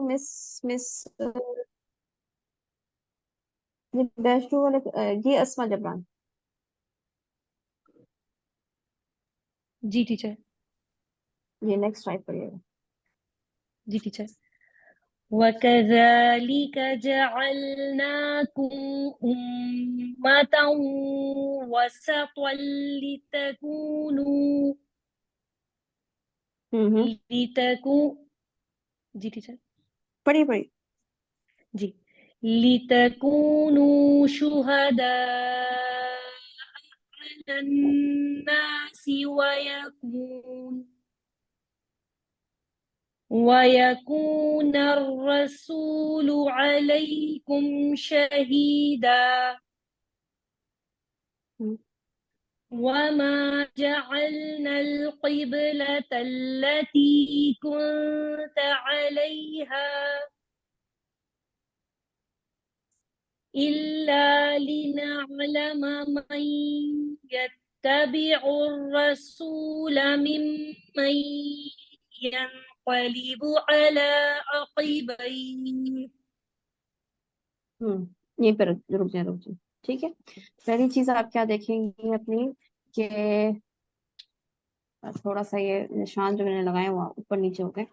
مس بیشو والے جی اسما جبران. جی ٹیچر. یہ next type کریے گا. جی ٹیچر. وَكَذَلِكَ جَعَلْنَاكُمْ أُمَّةً وَسَطًا جی ٹیچر. پڑھی. جی. لِتَكُونُوا شُهَدَاءَ عَلَى النَّاسِ وَيَكُونَ الرَّسُولُ عَلَيْكُمْ شَهِيدًا وَمَا جَعَلْنَا الْقِبْلَةَ الَّتِي كُنْتَ عَلَيْهَا إِلَّا لِنَعْلَمَ مَنْ يَتَّبِعُ الرَّسُولَ مِمَّنْ يَنْقَلِبُ عَلَى عَقِبَيْهِ. یہیں پہ رک جائیں. ٹھیک ہے. پہلی چیز آپ کیا دیکھیں گی اپنی کہ تھوڑا سا یہ نشان جو میں نے لگائے وہ اوپر نیچے ہو گئے.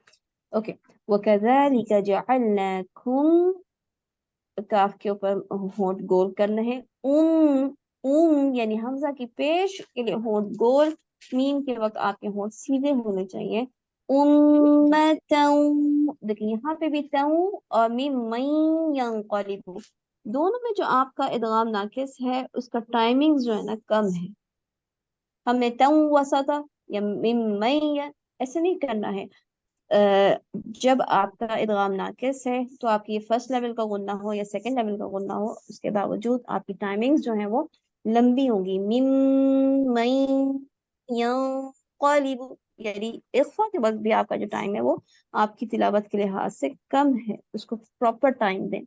اوکے. وَكَذَلِكَ جَعَلْنَاكُمْ کاف کے اوپر ہونٹ گول کرنا ہے. یعنی حمزہ کی پیش کے لیے ہونٹ گول. میم کے وقت آپ کے ہونٹ سیدھے ہونے چاہیے. دیکھیں یہاں پہ بھی تاؤں اور میم مَن ينقلب دونوں میں جو آپ کا ادغام ناقص ہے اس کا ٹائمنگ جو ہے نا کم ہے. ہم نے تاؤں وسطا یا میم مَن ایسے نہیں کرنا ہے. جب آپ کا ادغام ناقص ہے تو آپ کی فرسٹ لیول کا غنہ ہو یا سیکنڈ لیول کا غنہ ہو اس کے باوجود آپ کی ٹائمنگز جو ہیں وہ لمبی ہوں گی. مِن مَن ينقلب یعنی اخفا کے وقت بھی آپ کا جو ٹائم ہے وہ آپ کی تلاوت کے لحاظ سے کم ہے. اس کو پراپر ٹائم دیں.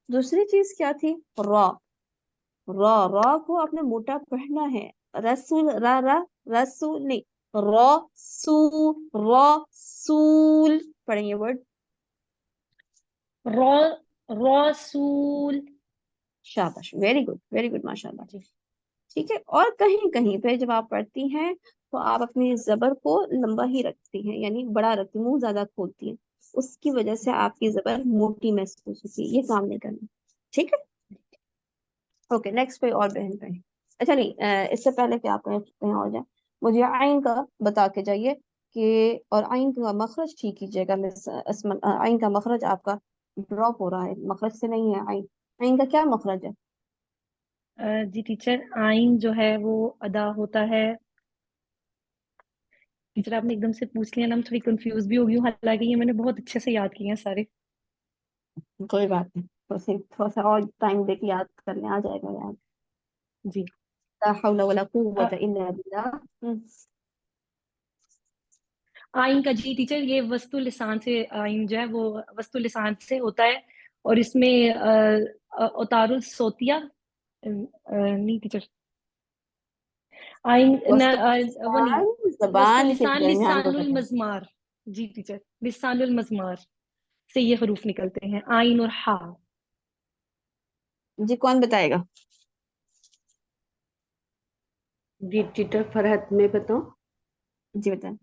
دوسری چیز کیا تھی؟ را کو آپ نے موٹا پڑھنا ہے. رسول رسول نہیں. رسول پڑھیں گے ورڈ. رسول. شاباش. ویری گڈ ماشاء اللہ. ٹھیک ہے. اور کہیں کہیں پہ جب آپ پڑھتی ہیں تو آپ اپنی زبر کو لمبا ہی رکھتی ہیں یعنی بڑا رکھتی ہیں. منہ زیادہ کھولتی ہیں. اس کی وجہ سے آپ کی زبر موٹی محسوس ہوتی ہے. یہ کام نہیں کرنا. ٹھیک ہے. اوکے. نیکسٹ پہ اور بہن کہیں. اچھا نہیں اس سے پہلے کہ آپ کہیں اور جائیں مجھے آئین کا بتا کے جائیے کہ اور آئین کا مخرج ٹھیک کیجیے گا. آئین کا مخرج آپ کا ڈراپ ہو رہا ہے. مخرج سے نہیں ہے. آئین کا کیا مخرج ہے؟ جی ٹیچر. آئین جو ہے وہ ادا ہوتا ہے. ٹیچر آپ نے ایک دم سے پوچھ لیا نا, تھوڑی کنفیوز بھی ہو گئی ہوں, حالانکہ یہ میں نے بہت اچھے سے یاد کیے ہیں سارے. کوئی بات نہیں. تھوڑا سا اور ٹائم دے کے یاد کرنے آ جائے گا یاد. جی. لا حول ولا قوة الا بالله. آئین کا جی ٹیچر یہ وسط لسان سے آئین جو ہے وہ وسط لسان سے ہوتا ہے اور اس میں اوتار الصوتیہ نہیں ٹیچر. آئین وہ نہیں, وسط زبان کے لسان درمیان لسان ہوتا ہے. المزمار. جی ٹیچر. لسان المزمار سے یہ حروف نکلتے ہیں آئین اور ہا. جی کون بتائے گا؟ جی ٹیچر فرحت میں بتاؤں. جی بتائیں.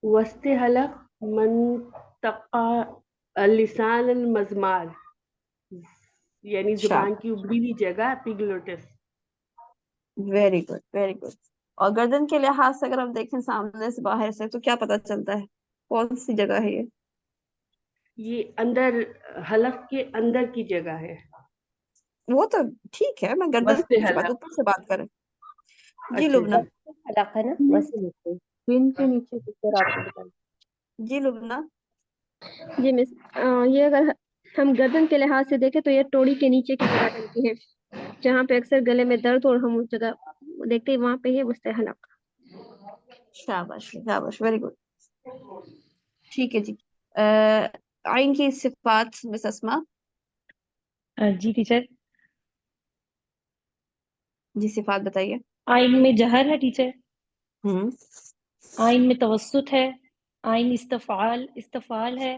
وسط حلق منطقہ لسان المزمار یعنی زبان کی ابری ہوئی جگہ ایپیگلوٹس. Very good. اور گردن کے لحاظ سے اگر ہم دیکھیں سامنے سے باہر سے تو کیا پتا چلتا ہے کون سی جگہ ہے یہ اندر حلق کے اندر کی جگہ ہے. وہ تو ٹھیک ہے. میں گردن وسط سے بات حلق. اوپر سے بات کریں. جی اچھا لبنہ. حلق ہے نا پن کے نیچے ٹیچر آپ کو بتائیں. جی لبنہ. جی مس یہ اگر ہم گردن کے لحاظ سے دیکھیں تو یہ توڑی کے نیچے کی جگہ بنتی ہے جہاں پہ اکثر گلے میں درد اور ہم اس جگہ دیکھتے ہیں وہاں پہ ہے وسط حلق. شاباش. Very good. ٹھیک ہے جی. آئین کی صفات مس اسما. جی ٹیچر. جی صفات بتائیے. آئین میں جہر ہے ٹیچر. ہوں. آئین میں توسط ہے. آئین استفعال ہے.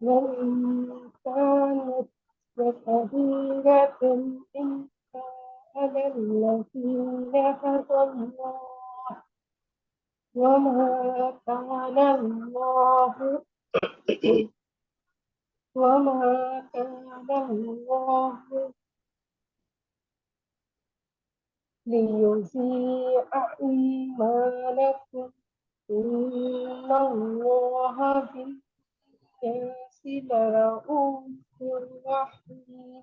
وإن كانت لكبيرة إلا على الذين هدى الله وما كان الله ليضيع إيمانكم إن الله بالناس لرؤوف رحيم.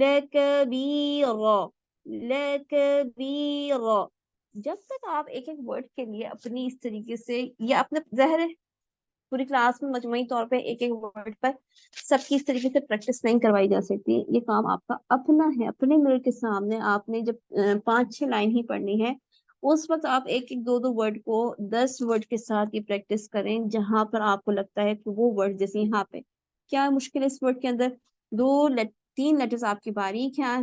لکبیرا لکبیرا. جب تک آپ ایک ایک ورڈ کے لیے اپنی اس طریقے سے یا اپنے ظاہر ہے پوری کلاس میں مجموعی طور پہ ایک ایک ورڈ پر سب کی اس طریقے سے پریکٹس نہیں کروائی جا سکتی. یہ کام آپ کا اپنا ہے. اپنے ملک کے سامنے آپ نے جب 5-6 لائن ہی پڑھنی ہے اس وقت آپ ایک ایک 2-2 ورڈ کو 10 ورڈ کے ساتھ یہ پریکٹس کریں جہاں پر آپ کو لگتا ہے کہ وہ ورڈ جیسے یہاں پہ کیا مشکل ہے اس ورڈ کے اندر 3 لیٹرز آپ کی باریک ہیں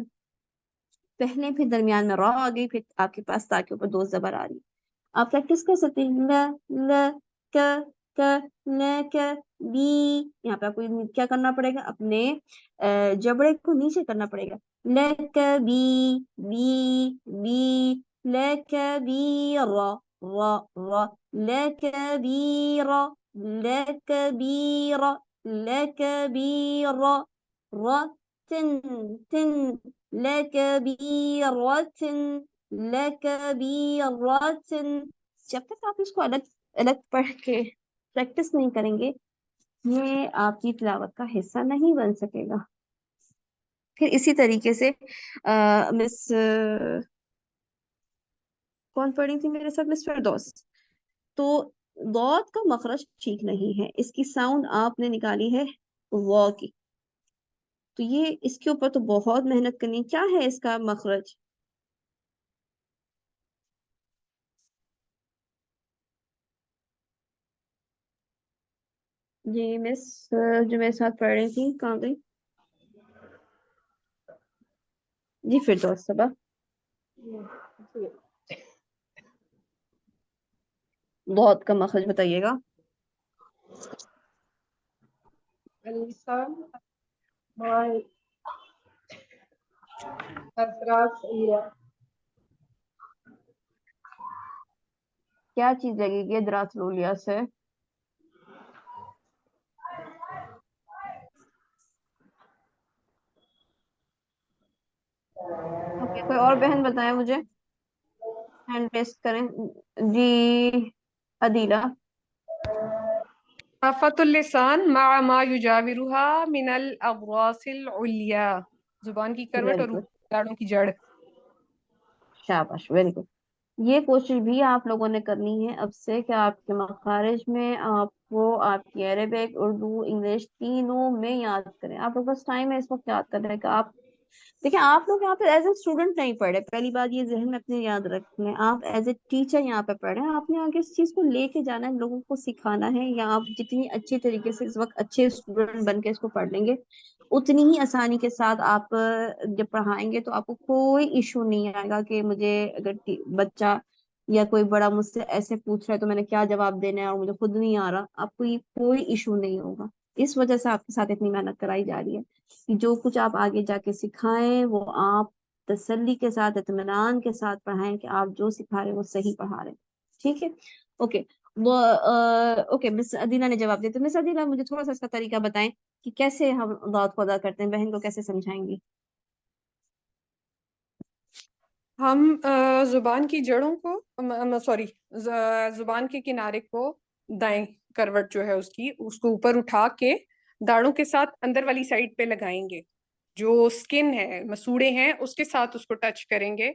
پہلے پھر درمیان میں را آ گئی پھر آپ کے پاس تا کے اوپر 2 زبر آ رہی. آپ پریکٹس کر سکتے ہیں ل ل ک ک ن ک بی. یہاں پہ آپ کو کیا کرنا پڑے گا اپنے جبڑے کو نیچے کرنا پڑے گا. ل ک بی بی بی ل ک بی را را را ل ک بی را ل ک بی را ل ک بی را را تن تن لکبیرۃ لکبیرۃ. جب تک آپ اس کو الگ الگ پڑھ کے پریکٹس نہیں کریں گے یہ آپ کی تلاوت کا حصہ نہیں بن سکے گا. پھر اسی طریقے سے مس کون پڑھی تھی میرے ساتھ مس فردوس. تو ضاد کا مخرج ٹھیک نہیں ہے. اس کی ساؤنڈ آپ نے نکالی ہے وا کی. تو یہ اس کے اوپر تو بہت محنت کرنی. کیا ہے اس کا مخرج؟ جی مس جو میرے ساتھ پڑھ رہی تھی کہاں گئی؟ جی فردوس صبا بہت کا مخرج بتائیے گا. اللسان مع الأطراف کیا چیز لگے گی ادراس لولیا سے؟ اوکے کوئی اور بہن بتائیں مجھے ہینڈ ریس کریں. جی عدیلہ. آفت اللسان مع ما يجاورها من الأضراس العليا. زبان کی کروٹ ویری اور گڈ داڑھوں کی جڑ. شاباش ویری گڈ. یہ کوشش بھی آپ لوگوں نے کرنی ہے اب سے کہ آپ کے مخارج میں آپ کو آپ کی عربک اردو انگلش تینوں میں یاد کریں. آپ لوگ بس ٹائم ہے اس وقت یاد کرنے کا. آپ دیکھیں آپ لوگ یہاں پہ ایز اے اسٹوڈنٹ نہیں پڑھ رہے. پہلی بات یہ ذہن میں اپنے یاد رکھ لیں. آپ ایز اے ٹیچر یہاں پہ پڑھ رہے ہیں. آپ نے آگے اس چیز کو لے کے جانا ہے لوگوں کو سکھانا ہے. یا آپ جتنی اچھی طریقے سے اس وقت اچھے اسٹوڈنٹ بن کے اس کو پڑھ لیں گے اتنی ہی آسانی کے ساتھ آپ جب پڑھائیں گے تو آپ کو کوئی ایشو نہیں آئے گا کہ مجھے اگر بچہ یا کوئی بڑا مجھ سے ایسے پوچھ رہا ہے تو میں نے کیا جواب دینا ہے اور مجھے خود نہیں آ رہا. آپ کو یہ کوئی ایشو نہیں ہوگا. اس وجہ سے آپ کے ساتھ اتنی محنت کرائی جا رہی ہے کہ جو کچھ آپ آگے جا کے سکھائیں وہ آپ تسلی کے ساتھ اطمینان کے ساتھ پڑھائیں کہ آپ جو سکھا رہے ہیں وہ صحیح پڑھا رہے ہیں. ٹھیک ہے اوکے. اوکے مس عدیلہ نے جواب دیا. تو مس عدیلہ مجھے تھوڑا سا اس کا طریقہ بتائیں کہ کیسے ہم ضاد کو ادا کرتے ہیں. بہن کو کیسے سمجھائیں گی؟ ہم زبان کی جڑوں کو سوری زبان کے کنارے کو دائیں کروٹ جو ہے اس کو اوپر اٹھا کے داڑھوں کے ساتھ اندر والی سائڈ پہ لگائیں گے. جو سکن ہے مسوڑے ہیں اس کے ساتھ اس کو ٹچ کریں گے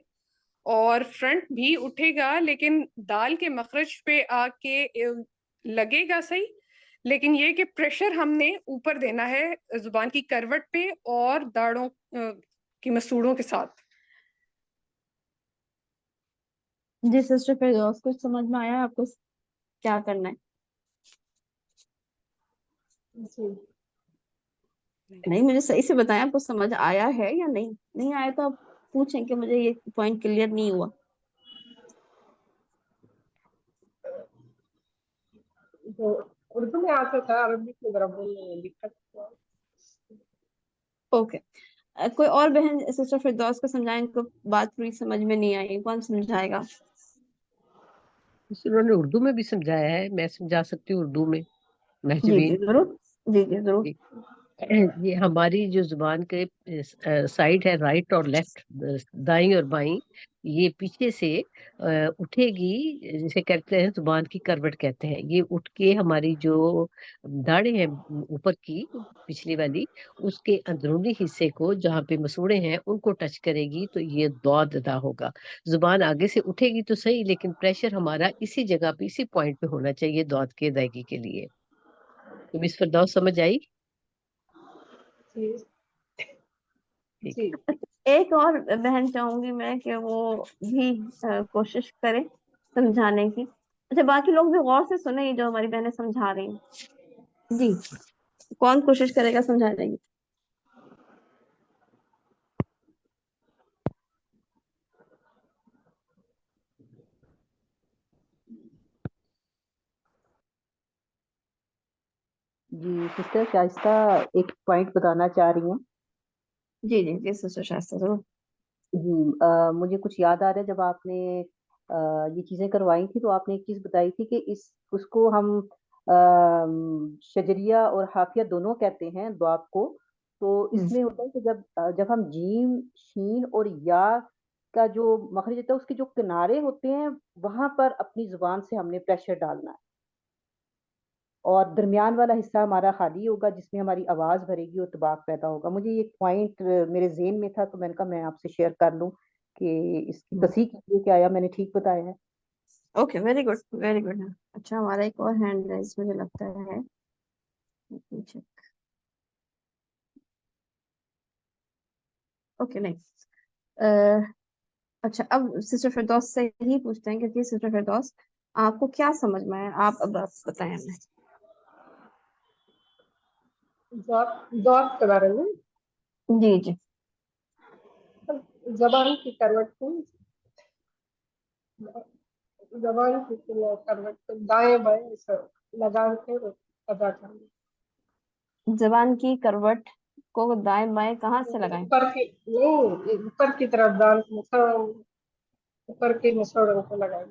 اور فرنٹ بھی اٹھے گا لیکن دال کے مخرج پہ آ کے لگے گا صحیح. لیکن یہ کہ پریشر ہم نے اوپر دینا ہے زبان کی کروٹ پہ اور داڑھوں کی مسوڑوں کے ساتھ. جی سسٹر فردوس کچھ سمجھ میں آیا آپ کو کیا کرنا ہے؟ نہیں مجھے صحیح سے بتائیں آپ کو سمجھ آیا ہے یا نہیں. نہیں آیا تو آپ پوچھیں کہ مجھے یہ پوائنٹ کلیئر نہیں ہوا. اردو میں آتا تھا عربی میں ذرا لکھا تھا. اوکے کوئی اور بہن سسٹر فردوس کو سمجھائیں. ان کو بات پوری سمجھ میں نہیں آئی. کون سمجھائے گا؟ انہوں نے اردو میں بھی سمجھایا ہے. میں سمجھا سکتی ہوں اردو میں جی مہجوین. جی ضرور. جی جی ضرور. یہ ہماری جو زبان کے سائڈ ہے، رائٹ اور لیفٹ، دائیں اور بائیں، یہ پیچھے سے اٹھے گی، جسے کہتے ہیں زبان کی کروٹ کہتے ہیں. یہ اٹھ کے ہماری جو داڑیں ہیں اوپر کی پچھلی والی، اس کے اندرونی حصے کو جہاں پہ مسوڑے ہیں ان کو ٹچ کرے گی تو یہ ضاد ادا ہوگا. زبان آگے سے اٹھے گی تو صحیح، لیکن پریشر ہمارا اسی جگہ پہ اسی پوائنٹ پہ ہونا چاہیے ضاد کی ادائیگی کے لیے. تو مس فردوس سمجھ آئی؟ جی ٹھیک. جی. ایک اور بہن چاہوں گی میں کہ وہ بھی کوشش کرے سمجھانے کی. اچھا باقی لوگ بھی غور سے سنیں جو ہماری بہنیں سمجھا رہی ہیں. جی کون کوشش کرے گا سمجھانے کی؟ جی سسٹر شائستہ ایک پوائنٹ بتانا چاہ رہی ہیں. جی جی جی سسٹر شائستہ ضرور. جی مجھے کچھ یاد آ رہا ہے، جب آپ نے یہ چیزیں کروائی تھی تو آپ نے ایک چیز بتائی تھی کہ اس کو ہم شجریہ اور حافیہ دونوں کہتے ہیں دعاب کو. تو اس میں ہوتا ہے کہ جب ہم جیم شین اور یا کا جو مخرج ہوتا ہے اس کے جو کنارے ہوتے ہیں وہاں پر اپنی زبان سے ہم نے پریشر ڈالنا ہے، اور درمیان والا حصہ ہمارا خالی ہوگا جس میں ہماری آواز بھرے گی اور طباق پیدا ہوگا. مجھے یہ پوائنٹ میرے ذہن میں تھا تو میں نے کہا میں آپ سے شیئر کر لوں کہ اس کی تصحیح کیجیے کہ آیا میں نے ٹھیک بتایا ہے. Okay very good very good. اچھا ہمارا ایک اور ہینڈ رائز مجھے لگتا ہے. Okay next. اچھا اب سسٹر فردوس سے ہی پوچھتے ہیں کہ جی سسٹر فردوس آپ کو کیا سمجھ میں ہے، آپ اب بس بتائیں ہمیں. ضاد کے بارے میں جی جی زبان کی کروٹ کو دائیں بائیں لگا کے ادا کرنا. زبان کی کروٹ کو دائیں بائیں کہاں سے لگائیں؟ اوپر کی طرف دال اوپر کے مسوڑوں کو لگائیں.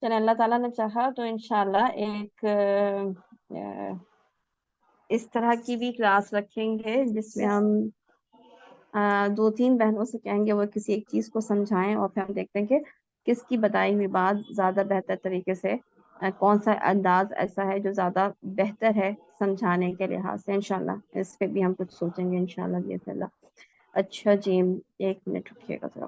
چلے اللہ تعالیٰ نے چاہا تو انشاءاللہ ایک اس طرح کی بھی کلاس رکھیں گے جس میں ہم 2-3 بہنوں سے کہیں گے وہ کسی ایک چیز کو سمجھائیں اور پھر ہم دیکھتے ہیں کہ کس کی بتائی ہوئی بات زیادہ بہتر طریقے سے کون سا انداز ایسا ہے جو زیادہ بہتر ہے سمجھانے کے لحاظ سے. انشاءاللہ اس پہ بھی ہم کچھ سوچیں گے انشاءاللہ باذن اللہ. اچھا جی 1 منٹ رکیے گا ذرا.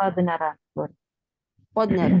قد نرى sorry. قد نرى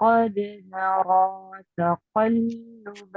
قد نرى تقلب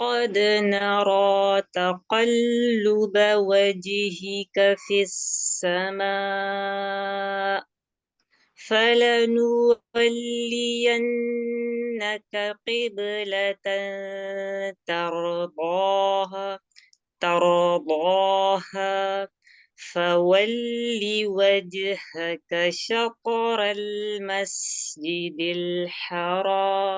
قد نرى تقلب وجهك في السماء فلنولينك قبلة ترضاها فول وجهك شطر المسجد الحرام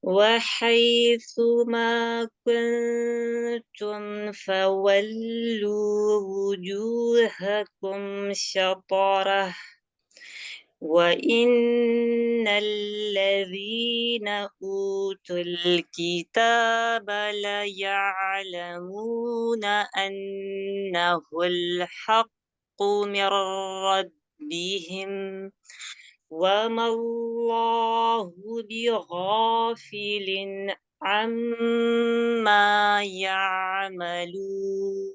وحيث ما كنتم فولوا وجوهكم شطره وإن الذين أوتوا الكتاب ليعلمون أنه الحق من ربهم وما الله بغافل عما يعملون.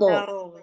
ترى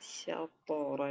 شطر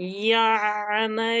يعملون.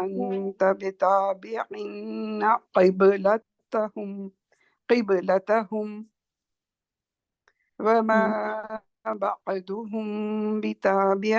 أنت بتابع قبلتهم وما بعضهم بتابع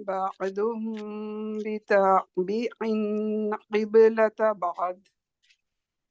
بعضهم بتابع قبلة بعض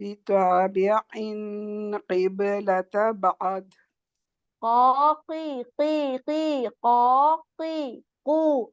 بتابع قبلة بعض قاقي قو,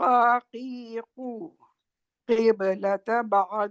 قاقيقو قبلة بعض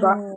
ب-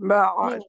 بعد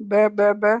ب ب ب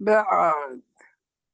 بعد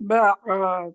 بعد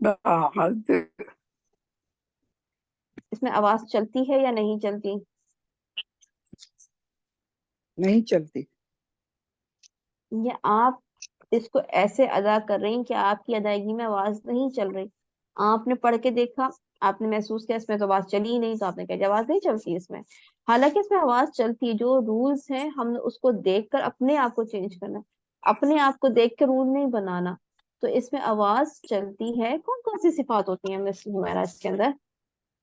بعد اس میں آواز چلتی ہے یا نہیں چلتی؟ نہیں چلتی. یا آپ اس کو ایسے ادا کر رہی ہیں کہ آپ کی ادائیگی میں آواز نہیں چل رہی؟ آپ نے پڑھ کے دیکھا، آپ نے محسوس کیا اس میں تو آواز چلی ہی نہیں، تو آپ نے کہا کہ آواز نہیں چلتی اس میں. حالانکہ اس میں آواز چلتی ہے. جو رولز ہیں ہم نے اس کو دیکھ کر اپنے آپ کو چینج کرنا ہے، اپنے آپ کو دیکھ کے رول نہیں بنانا. تو اس میں آواز چلتی ہے. کون کون سی صفات ہوتی ہیں مس حمیرہ اس کے اندر؟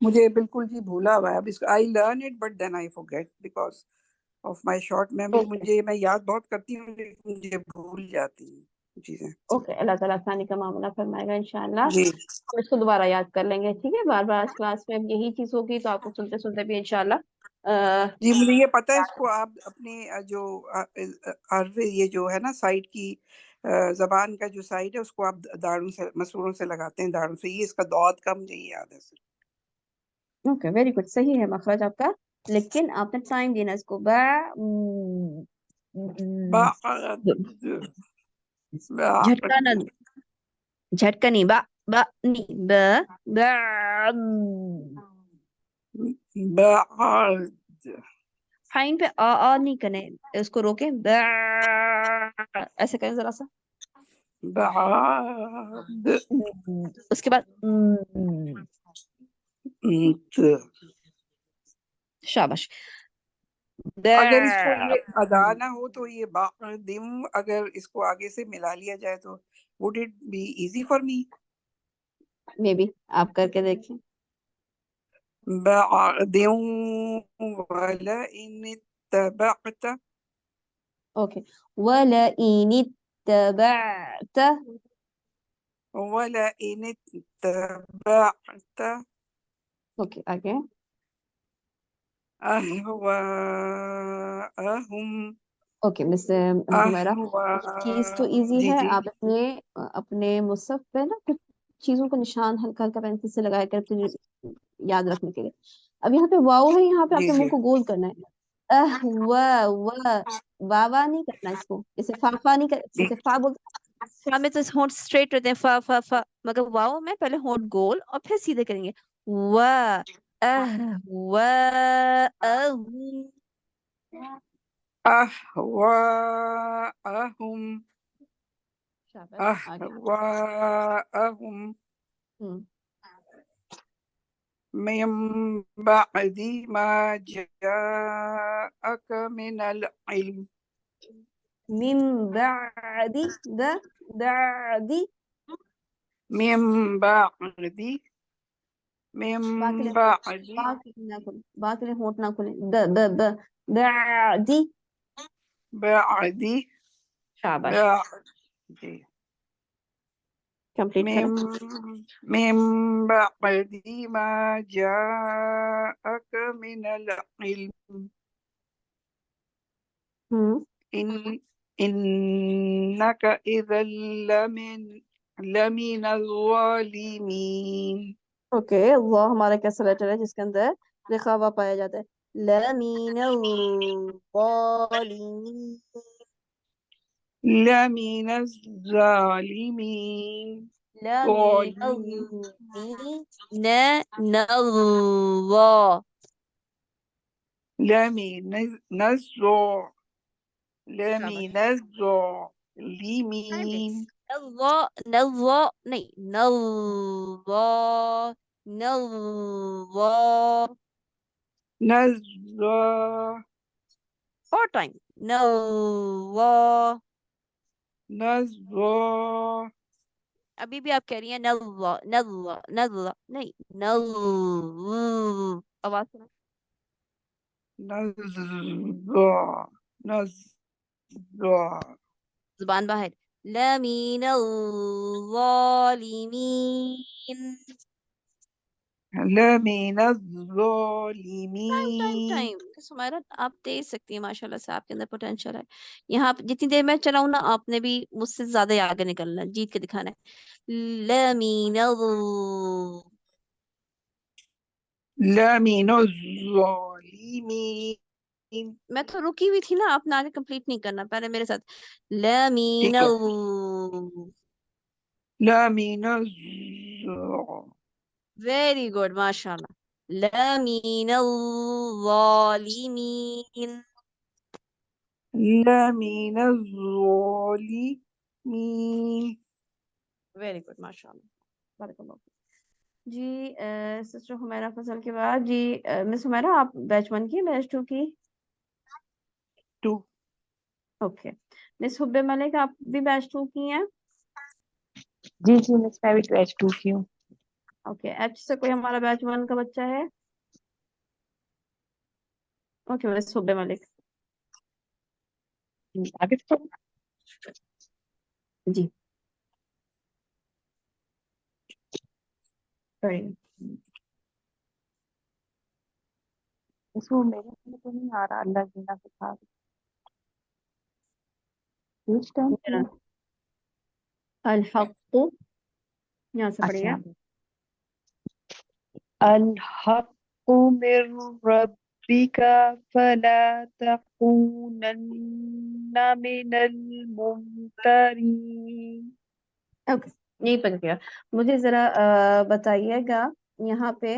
مجھے بالکل جی بھولا ہوا ہے اب اس کو. I learn it but then I forget because of my short memory. مجھے میں یاد بہت کرتی ہوں لیکن مجھے بھول جاتی ہیں چیزیں. اوکے، اللہ تعالیٰ آسانی کا معاملہ فرمائے گا انشاءاللہ. جی ہم اس کو دوبارہ یاد کر لیں گے، ٹھیک ہے. بار بار آج کلاس میں اب یہی چیز ہوگی تو آپ کو سنتے سنتے بھی انشاءاللہ جی مجھے یہ پتہ ہے. اس کو آپ اپنے جو عربی یہ جو ہے نا سائڈ کی زبان کا جو سائڈ ہے اس کو آپ داڑوں سے مسوروں سے لگاتے ہیں، داڑوں سے. یہ اس کا دعات کا مجھے یہ یاد ہے سر. اوکے ویری گڈ، صحیح ہے مخرج آپ کا، لیکن آپ نے ٹائم دینا اس کو. جھٹکا نہ، جھٹکا نہیں، با با نہیں، بعد فائن پہ آ نہیں کرنے، اس کو روکیں. ایسے کریں ذرا سا. بعد اس کے بعد شاباش. اگر اس کو یہ ادا نہ ہو تو یہ بعدم اگر اس کو آگے سے ملا لیا جائے تو would it be easy for me؟ Maybe آپ کر کے دیکھیں. بعدم ولئن اتبعت اوکے، وَلَئِنِ اتَّبَعْتَ. ولئن اتبعت اوکے آگے. أهواءهم اوکے مس حمیرہ، چیز تو ایزی جی ہے. جی آپ اپنے مصحف پہ نا کچھ چیزوں کو نشان ہلکا ہلکا پینسل سے لگا کر پھر یاد رکھنے کے لیے. اب یہاں پہ واو ہے، یہاں پہ آپ جی نے جی منہ کو گول کرنا ہے. واوا نہیں کرنا اس کو. اسے فا نہیں کر، اسے فا بولتے فا میں تو ہونٹ اسٹریٹ رہتے ہیں، فا فا فا. مگر واو میں پہلے ہونٹ گول اور پھر سیدھے کریں گے. وا أهواءهم شاباش آگے. أهواءهم من بعد ما جاءك من العلم من بعد بعد من بعد من بعد با کے لیے ہونٹ نہ کھولیں. بعد. بعد شاباش جی کمپلیٹ کریں. من بعد ما جاءك من العلم إنك إذا لمن الظالمين. اوکے، وہ ہمارا کیسا لیٹر ہے جس کے اندر رخاوہ پایا جاتا ہے. لمین الظالمین. لمن الظالمين لمین ظالمين اللہ. لمن الظالمين اللہ نلہ نہیں، نلہ نلہ. نزا اور ٹائم. نلہ. نزا ابھی بھی آپ کہہ رہی ہیں نلہ نلہ نلہ نہیں، نل. آواز سنا. نزا نزا زبان باہر. لمین الظالمین. لمن ٹائم الظالمين. سمیرہ آپ دے سکتی ہیں، ماشاء اللہ سے آپ کے اندر پوٹینشیل ہے. یہاں پہ جتنی دیر میں چلاؤں نا آپ نے بھی مجھ سے زیادہ آگے نکلنا ہے، جیت کے دکھانا ہے. لمین لمن الظالمين. میں تو رکی ہوئی تھی نا، آپ نے آگے کمپلیٹ نہیں کرنا، پہلے میرے ساتھ. لمین ٹھیک ہے. لمن ویری گڈ ماشاء اللہ. لمن الظالمين. لمن الظالمين. ویری گڈ ماشاء اللہ. بارک اللہ فیک. جی سسٹر حمیرہ فضل کے بعد جی مس حمیرہ آپ بیچ 1 کی بیچ 2 کی؟ 2. اوکے. مس حب ملک آپ بھی بیچ 2 کی ہیں؟ جی جی مس میں بھی بیچ 2 کی ہوں. اوکے. ایچ سے کوئی ہمارا بیچ 1 کا بچہ ہے؟ اوکے مس حب ملک. آگے تو جی very good. اس کو میرے میں تو نہیں آ رہا اللہ جینا سکھا رہی. Which time میرا ہے؟ الحق یہاں سے پڑھیے. اچھا. الحق من ربك فلا تكونن من الممترين. اوکے یہی پڑھ گیا. مجھے ذرا بتائیے گا یہاں پہ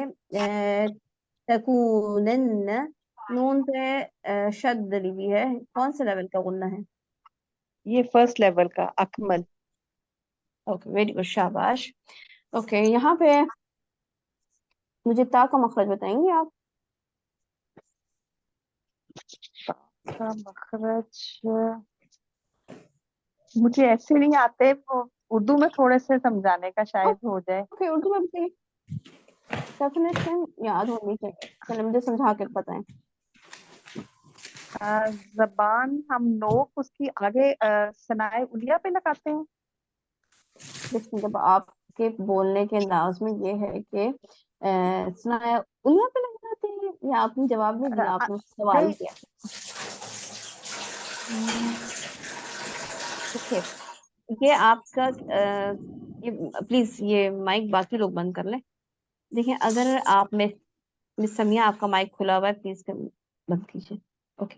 تکونن نون پہ شد ڈلی ہوئی ہے، کون سے لیول کا غنہ ہے؟ یہ فرسٹ لیول کا اکمل. اوکے ویری گڈ شاباش. اوکے یہاں پہ مجھے تا کا مخرج بتائیں گے آپ؟ کا مخرج مجھے ایسے نہیں آتے، وہ اردو میں تھوڑے سے سمجھانے کا شاید ہو جائے. اوکے اردو میں بتائیے. ڈیفینیشن یاد ہونی چاہیے. چلے مجھے سمجھا کے بتائیں. زبان ہم نوک اس کی آگے ثنائے علیہ پہ لگاتے ہیں. دیکھیں جب آپ کے بولنے کے انداز میں یہ ہے کہ سنایا انہیں پہ لگ جاتے ہیں، یا آپ نے جواب نہیں دیا، آپ نے سوال نہیں کیا. دیکھیے یہ آپ کا پلیز یہ مائک باقی لوگ بند کر لیں. دیکھیں اگر آپ میں مس سمیہ آپ کا مائک کھلا ہوا ہے پلیز بند کیجیے. اوکے.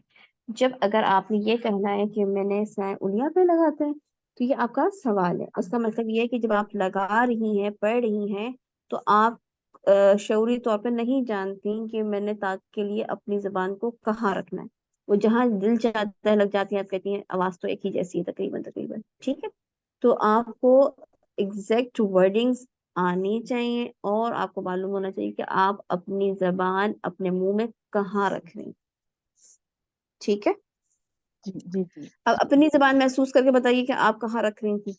جب اگر آپ نے یہ کہنا ہے کہ میں نے سنایا الیہ پہ لگاتے ہیں تو یہ آپ کا سوال ہے. اس کا مطلب یہ ہے کہ جب آپ لگا رہی ہیں پڑھ رہی ہیں تو آپ شعوری طور پہ نہیں جانتی کہ میں نے تاک کے لیے اپنی زبان کو کہاں رکھنا ہے. وہ جہاں دل چاہتا ہے لگ جاتی ہیں، آپ کہتی ہیں آواز تو ایک ہی جیسی ہے تقریباً ٹھیک ہے. تو آپ کو ایگزیکٹ ورڈنگز آنی چاہیے اور آپ کو معلوم ہونا چاہیے کہ آپ اپنی زبان اپنے منہ میں کہاں رکھ رہی ہیں. ٹھیک ہے. جی جی جی. اب اپنی زبان محسوس کر کے بتائیے کہ آپ کہاں رکھ رہی تھی،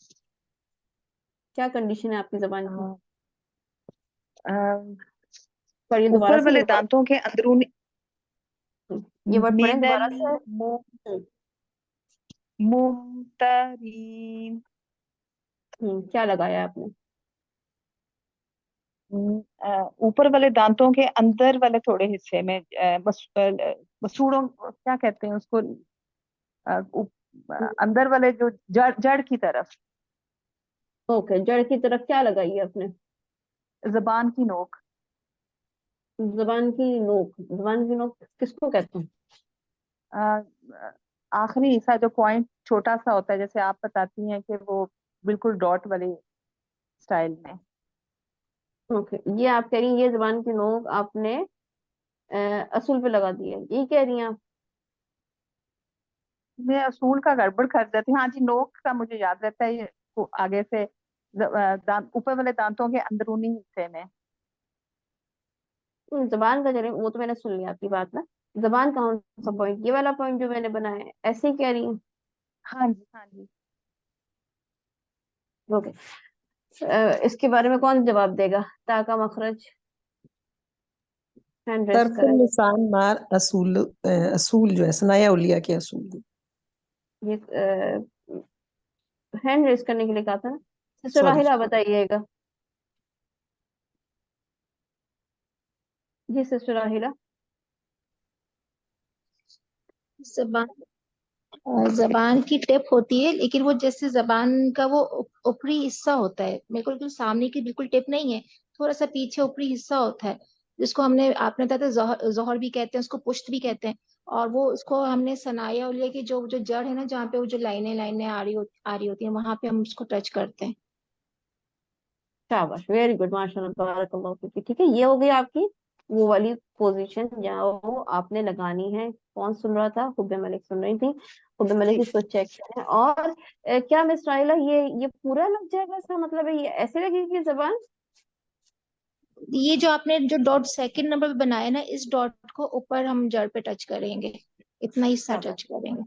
کیا کنڈیشن ہے آپ کی زبان کی. پڑھیے دوبارہ اوپر سے والے دانتوں کے اندرونی یہ ورڈ پڑھیں من دوبارہ سے. الممترین. کیا لگایا آپ نے؟ اوپر والے دانتوں کے اندر والے تھوڑے حصے میں مسوڑوں کیا کہتے ہیں اس کو، اندر والے جو جڑ کی طرف. اوکے جڑ کی طرف کیا لگائی ہے آپ نے؟ زبان کی نوک. زبان کی نوک. زبان کی نوک کس کو کہتے ہیں؟ آخری حصہ جو پوائنٹ چھوٹا سا ہوتا ہے، جیسے آپ بتاتی ہیں کہ وہ بالکل ڈاٹ والی سٹائل میں. اوکے یہ آپ کہہ رہی ہیں یہ زبان کی نوک آپ نے اصول پہ لگا دی ہے، یہی کہہ رہی ہیں آپ؟ میں اصول کا گڑبڑ کر دیتی ہوں. ہاں جی نوک کا مجھے یاد رہتا ہے، یہ آگے سے اوپر والے دانتوں کے اندرونی حصے میں. زبان کا چلے وہ تو میں نے سن لیا آپ کی بات نا. زبان کا کون سا پوائنٹ؟ یہ والا پوائنٹ جو میں نے بنایا ہے ایسے ہی کہہ رہی ہوں. ہاں جی ہاں جی. اوکے اس کے بارے میں کون جواب دے گا؟ تا کا مخرج ہینڈ ریس طرف کرے. اللسان مار اصول جو ہے ثنایا الیہ کے اصول. یہ ہینڈ ریس کرنے کے لیے کہا تھا نا. سسٹر سوری راحلہ بتائیے گا. جی سسٹر راحلہ. زبان کی ٹپ ہوتی ہے، لیکن وہ جیسے زبان کا وہ اوپری حصہ ہوتا ہے، بالکل سامنے کی بالکل ٹپ نہیں ہے، تھوڑا سا پیچھے اوپری حصہ ہوتا ہے جس کو ہم نے آپ نے بتایا تھا ظہر بھی کہتے ہیں، اس کو پشت بھی کہتے ہیں. اور وہ اس کو ہم نے ثنایا الیہ کی جو جڑ ہے نا، جہاں پہ وہ جو لائنیں آ رہی ہوتی ہیں، وہاں پہ ہم اس کو ٹچ کرتے ہیں. شاباش ویری گڈ ماشاء اللہ تبارک اللہ فیک. ٹھیک ہے یہ ہو گئی آپ کی وہ والی پوزیشن جہاں آپ نے لگانی ہے. کون سن رہا تھا؟ حب ملک سن رہی تھی. حب ملک اس کو چیک کریں. اور کیا مس رائلہ یہ پورا لگ جائے گا؟ اس کا مطلب ہے یہ ایسے لگے گی زبان؟ یہ جو آپ نے جو ڈاٹ سیکنڈ نمبر پہ بنایا نا، اس ڈاٹ کو اوپر ہم جڑ پہ ٹچ کریں گے، اتنا حصہ ٹچ کریں گے.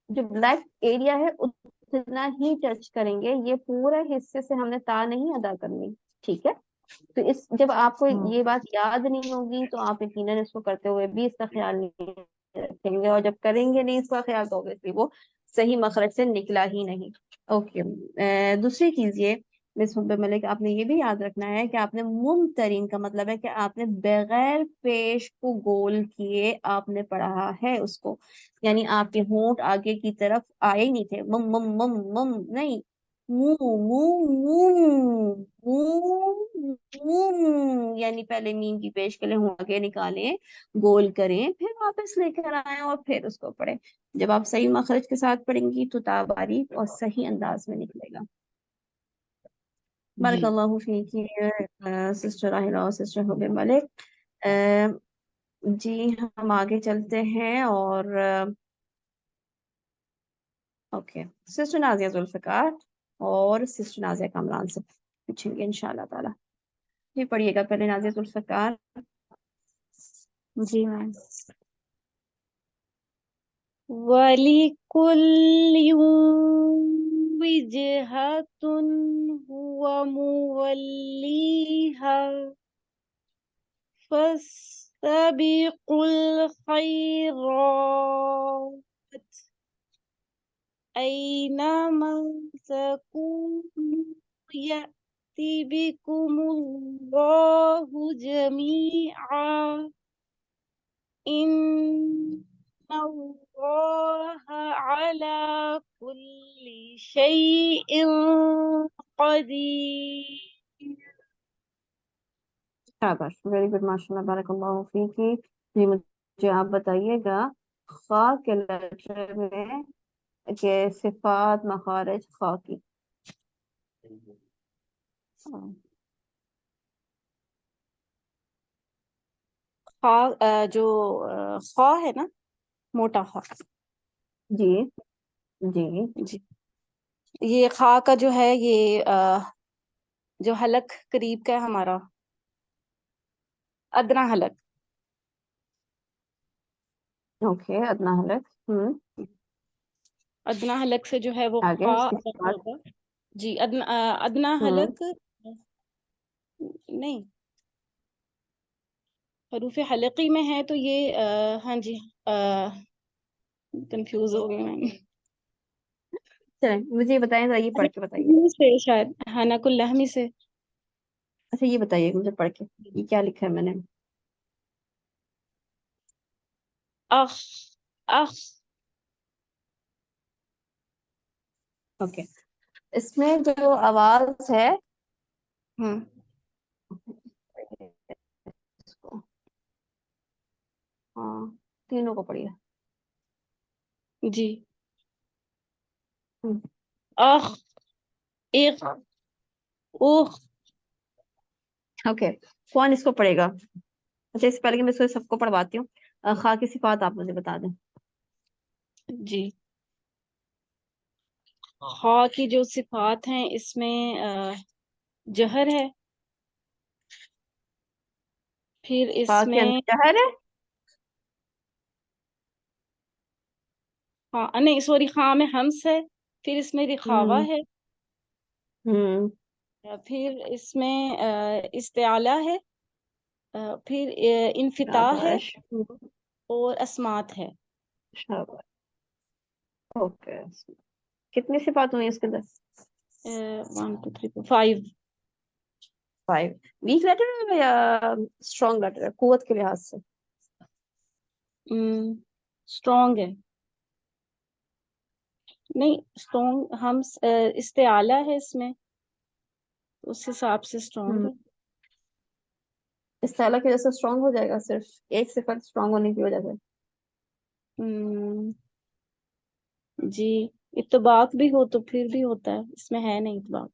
جو بلیک ایریا ہے اتنا ہی ٹچ کریں گے. یہ پورے حصے سے ہم نے تا نہیں ادا کرنی. ٹھیک ہے؟ تو جب آپ کو یہ بات یاد نہیں ہوگی تو آپ یقیناً اس کو کرتے ہوئے بھی اس کا خیال نہیں رکھیں گے، اور جب کریں گے نہیں اس کا خیال تو obviously وہ صحیح مخرج سے نکلا ہی نہیں. اوکے. دوسری چیز یہ مس حب ملک، آپ نے یہ بھی یاد رکھنا ہے کہ آپ نے ممترین کا مطلب ہے کہ آپ نے بغیر پیش کو گول کیے آپ نے پڑھا ہے اس کو. یعنی آپ کے ہونٹ آگے کی طرف آئے ہی نہیں تھے. مم مم مم مم نہیں، یعنی پہلے میم کی پیش کے لیے ہوں آگے نکالیں، گول کریں، پھر واپس لے کر آئیں اور پھر اس کو پڑھیں. جب آپ صحیح مخرج کے ساتھ پڑھیں گی تو تا باریک اور صحیح انداز میں نکلے گا. بارک اللہ فیکی سسٹر راحلہ اور سسٹر حب ملک. جی ہم آگے چلتے ہیں اور اوکے سسٹر نازیہ ذوالفقار اور سسٹر نازیہ کامران سے پوچھیں گے انشاءاللہ تعالی. جی پڑھیے گا پہلے نازیہ ذوالفقار. جی میم. وَلِكُلٍّ وِجْهَةٌ هُوَ مُوَلِّيهَا فَاسْتَبِقُوا الْخَيْرَاتِ أَيْنَمَا تَكُونُوا يَأْتِ بِكُمُ اللَّهُ جَمِيعًا إِنَّ اللَّهَ عَلَى كُلِّ شَيْءٍ قَدِيرٌ. شاباش، ویری گڈ، ماشاء اللہ، بارک اللہ فیکی. جی مجھے آپ بتائیے گا خا کے لیٹر میں کہ صفات مخارج خا کی. خا جو خا ہے نا، موٹا خا. جی جی جی یہ خا کا جو ہے یہ جو حلق قریب کا ہے ہمارا ادنا حلق. اوکے. ادنا حلق. ادنا حلق سے جو ہے وہ آگے خا اس کی ادا صفات. ہوگا. جی ادنا حلق نہیں، حروف حلقی میں ہے تو یہ ہاں جی کنفیوز ہو گئی میں. چلیں مجھے یہ بتائیں ذرا، یہ پڑھ کے بتائیے. سے شاید حنک اللحمی سے. اچھا یہ بتائیے مجھے پڑھ کے یہ کیا لکھا ہے میں نے. اخ اخ. اوکے. اس میں جو آواز ہے ہاں تینوں کو پڑھیے. جی اخ اخ اوخ. اوکے. کون اس کو پڑھے گا؟ اچھا اس سے پہلے کہ میں اس کو سب کو پڑھواتی ہوں، خا کی صفات آپ مجھے بتا دیں. جی خا کی جو صفات ہیں اس میں جہر ہے، پھر اس خا کے میں اندر جہر ہے. نہیں سوری، خا میں ہمس ہے، پھر اس میں رخاوہ ہے، پھر اس میں استعلا ہے، پھر انفتاح ہے شاباش اور اسمات ہے. شاباش. اوکے. کتنی صفات ہوئی اس کے اندر؟ 1 2 3 4 5. 5. ویک لیٹر ہے یا اسٹرانگ لیٹر ہے قوت کے لحاظ سے؟ اسٹرانگ ہے. نہیں اسٹرانگ ہم استعلا ہے اس میں، اس حساب سے اسٹرانگ ہے. استعلا کی وجہ سے اسٹرانگ ہو جائے گا صرف ایک صفت اسٹرانگ ہونے کی وجہ سے؟ جی اتباق بھی ہو تو پھر بھی ہوتا ہے، اس میں ہے نہیں اتباق.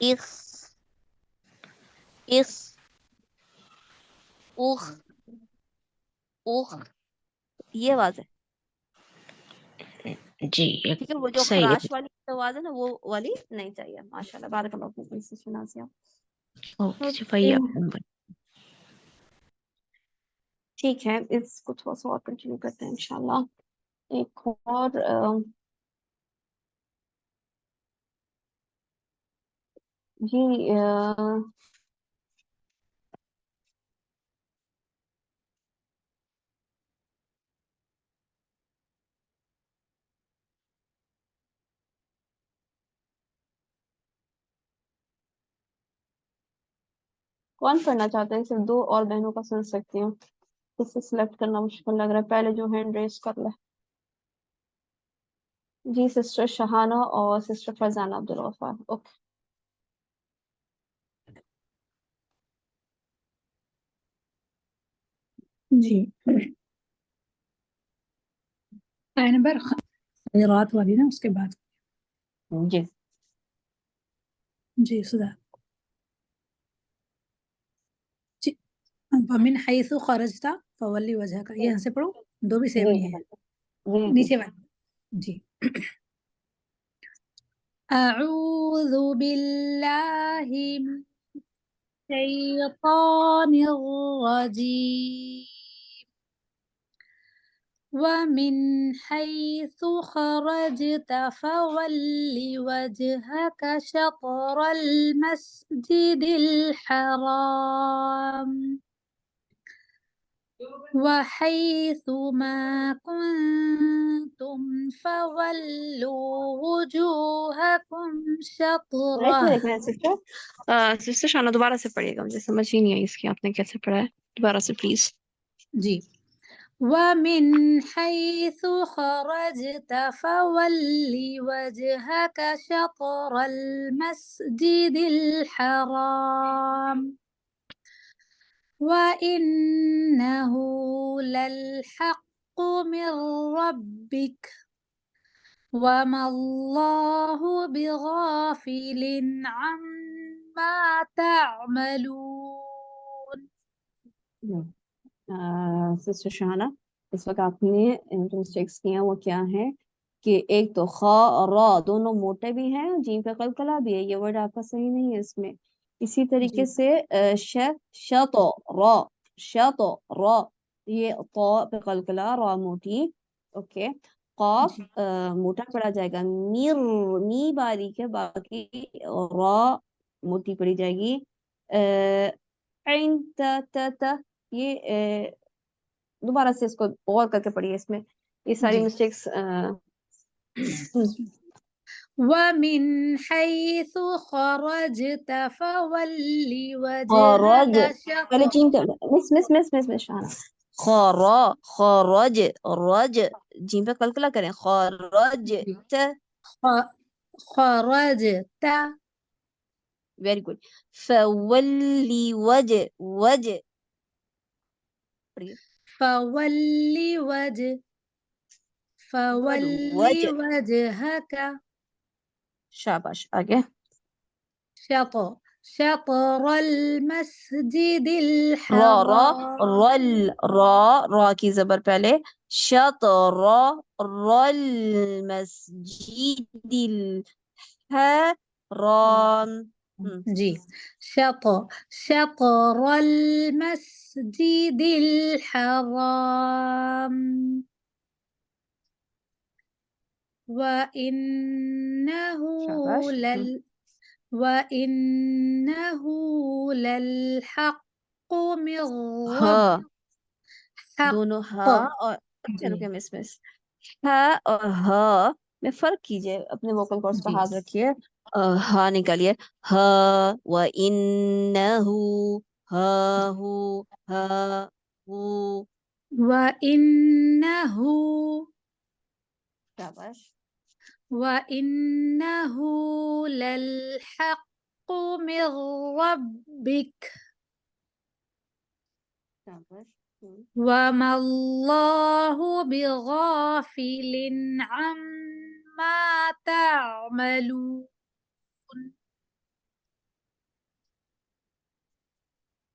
اخ اخ اخ اخ یہ آواز ہے جی ٹھیک ہے. وہ جو صحیح خراش والی آواز ہے نا وہ والی نہیں چاہیے. ماشاءاللہ بارک اللہ فیکم سسٹر نازیہ. ہے. Okay okay Shafia. ٹھیک ہے, اس کو تھوڑا سا اور کنٹینیو کرتے ہیں انشاءاللہ. ایک اور جی کون پڑھنا چاہتے ہیں؟ صرف 2 اور بہنوں کا سن سکتی ہوں. اس سے سلیکٹ کرنا مشکل لگ رہا ہے. پہلے جو ہینڈ ریز کر لے. جی سسٹر شہانہ اور سسٹر فرزانہ عبدالغفار. اوکے جی آیت نمبر خیرات والی نا اس کے بعد. جی جی سدا جی. ومن حیث خرجتا فولی وجہ کا, یہ سے پڑھو, 2 بھی سیم جی ہی جی ہے. جی نیچے بات. جی اعوذ باللہ من الشیطان الرجیم ومن حيث خرجت فول وجهك شطر المسجد الحرام وحيث ما كنتم فولوا وجوهكم شطره. ایک منٹ سسٹر سسٹر شانہ دوبارہ سے پڑھیے گا, مجھے سمجھ ہی نہیں آئی اس کی آپ نے کیسے پڑھا ہے. دوبارہ سے پلیز. جی ومن حيث خرجت فول وجهك شطر المسجد الحرام وإنه للحق من ربك وما الله بغافل عما تعملون. سسٹر شہانہ, اس وقت آپ نے جو مسٹیکس کیا وہ کیا ہے کہ ایک تو خا اور را دونوں موٹے بھی ہیں, جیم پہ قلقلہ بھی ہے. یہ ورڈ آپ کا صحیح نہیں ہے اس میں. اسی طریقے جی سے شتو را, شتو را, یہ طا پہ قلقلہ, را موٹی. اوکے. قاف جی موٹا پڑا جائے گا, میر می باریک ہے, باقی را موٹی پڑی جائے گی. عین تا تا تا, یہ دوبارہ سے اس کو غور کر کے پڑھیے. اس میں یہ ساری جی مسٹیکس ومن حيث خرجت فول خرج, وجهك پہلے شطر. جیم مس شانا خرا خرج رج, جیم پہ قلقلہ کریں. خرج جی خرجت ویری گڈ. فولی وجه وجه پڑھیے. فول وجه وجهك شاباش. آگے. شطر المسجد را را الحرام رل را را کی زبر پہلے. شطر رل مسجد الحرام. جی شطر المسجد الحرام وإنه شاباش. وإنه للحق من ہاں رب حق. دونوں ہاں اور جی مس ہاں اور ہاں میں فرق کیجئے. اپنے ووکل کارڈز پہ جی ہاتھ رکھیے, ہاں نکالیے. ہاں و انہو, ہاں ہو, ہاں ہو. وإنه شاباش. وإنه للحق من ربك شاباش. وما الله بغافل عما تعملون.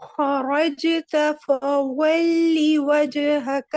خرجت فول وجهك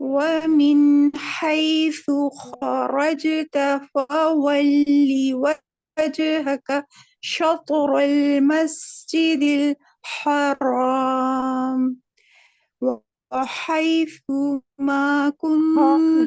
ومن حيث خرجت فول وجهك شطر المسجد الحرام وحيث ما كنتم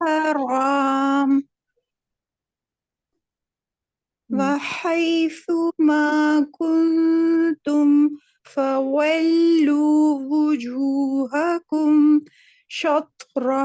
حرام وحيث ما كنتم فولوا وجوهكم شطرة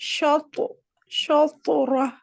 شطرة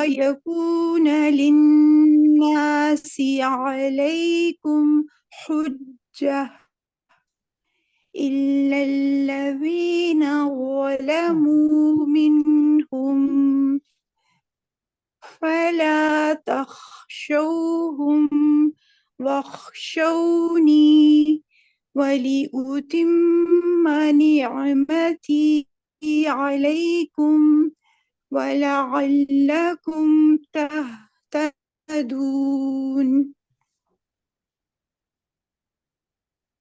يكون للناس عليكم حجة إلا الذين ظلموا منهم فلا تخشوهم واخشوني ولأتم نعمتي عليكم ولعلكم تهتدون.